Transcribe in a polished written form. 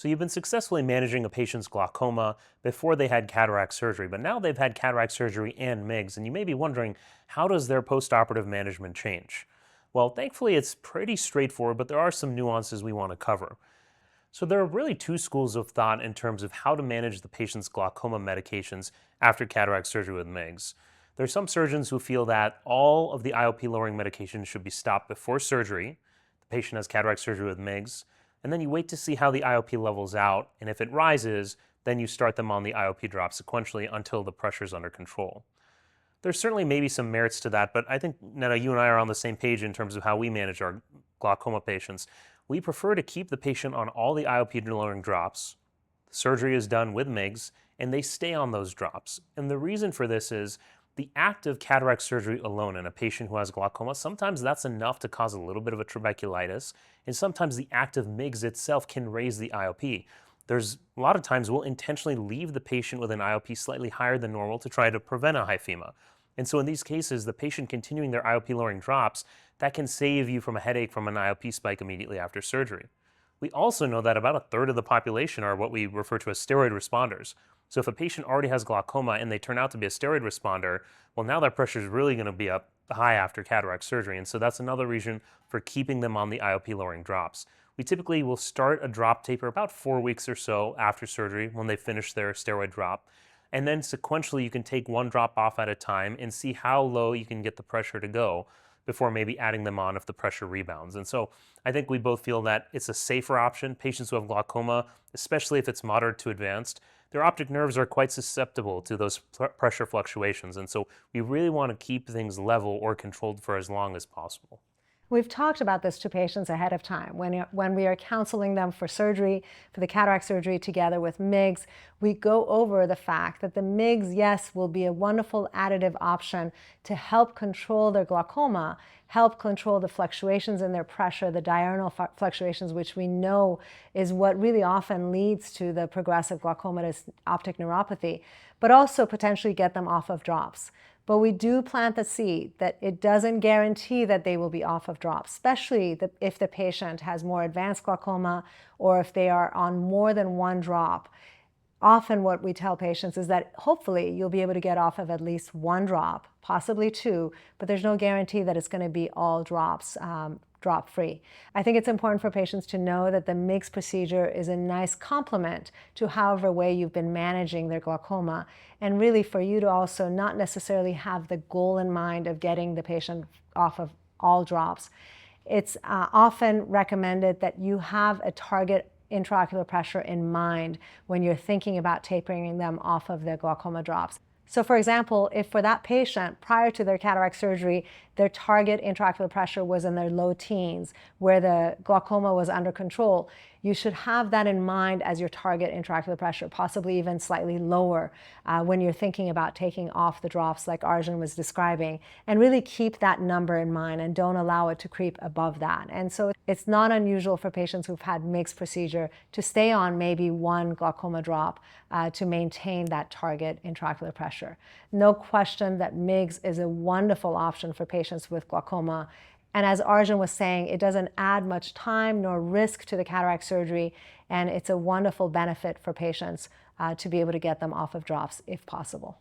So you've been successfully managing a patient's glaucoma before they had cataract surgery, but now they've had cataract surgery and MIGS, and you may be wondering, how does their postoperative management change? Well, thankfully it's pretty straightforward, but there are some nuances we want to cover. So there are really two schools of thought in terms of how to manage the patient's glaucoma medications after cataract surgery with MIGS. There are some surgeons who feel that all of the IOP lowering medications should be stopped before surgery. The patient has cataract surgery with MIGS, and then you wait to see how the IOP levels out, and if it rises, then you start them on the IOP drop sequentially until the pressure is under control. There's certainly maybe some merits to that, but I think, Neda, you and I are on the same page in terms of how we manage our glaucoma patients. We prefer to keep the patient on all the IOP lowering drops. The surgery is done with MIGS, and they stay on those drops. And the reason for this is the act of cataract surgery alone in a patient who has glaucoma, sometimes that's enough to cause a little bit of a trabeculitis, and sometimes the act of MIGS itself can raise the IOP. There's a lot of times we'll intentionally leave the patient with an IOP slightly higher than normal to try to prevent a hyphema. And so in these cases, the patient continuing their IOP lowering drops, that can save you from a headache from an IOP spike immediately after surgery. We also know that about a third of the population are what we refer to as steroid responders. So if a patient already has glaucoma and they turn out to be a steroid responder, well, now their pressure is really going to be up high after cataract surgery. And so that's another reason for keeping them on the IOP lowering drops. We typically will start a drop taper about 4 weeks or so after surgery when they finish their steroid drop. And then sequentially, you can take one drop off at a time and see how low you can get the pressure to go before maybe adding them on if the pressure rebounds. And so I think we both feel that it's a safer option. Patients who have glaucoma, especially if it's moderate to advanced, their optic nerves are quite susceptible to those pressure fluctuations. And so we really want to keep things level or controlled for as long as possible. We've talked about this to patients ahead of time. When we are counseling them for surgery, for the cataract surgery together with MIGS, we go over the fact that the MIGS, yes, will be a wonderful additive option to help control their glaucoma, help control the fluctuations in their pressure, the diurnal fluctuations, which we know is what really often leads to the progressive glaucomatous optic neuropathy, but also potentially get them off of drops. But we do plant the seed that it doesn't guarantee that they will be off of drops, especially if the patient has more advanced glaucoma or if they are on more than one drop. Often what we tell patients is that hopefully you'll be able to get off of at least one drop, possibly two, but there's no guarantee that it's going to be all drops, drop-free. I think it's important for patients to know that the MIGS procedure is a nice complement to however way you've been managing their glaucoma, and really for you to also not necessarily have the goal in mind of getting the patient off of all drops. It's often recommended that you have a target intraocular pressure in mind when you're thinking about tapering them off of their glaucoma drops. So for example, if for that patient, prior to their cataract surgery, their target intraocular pressure was in their low teens, where the glaucoma was under control, you should have that in mind as your target intraocular pressure, possibly even slightly lower when you're thinking about taking off the drops like Arjan was describing, and really keep that number in mind and don't allow it to creep above that. And so it's not unusual for patients who've had MIGS procedure to stay on maybe one glaucoma drop to maintain that target intraocular pressure. No question that MIGS is a wonderful option for patients with glaucoma. And as Arjan was saying, it doesn't add much time nor risk to the cataract surgery, and it's a wonderful benefit for patients to be able to get them off of drops if possible.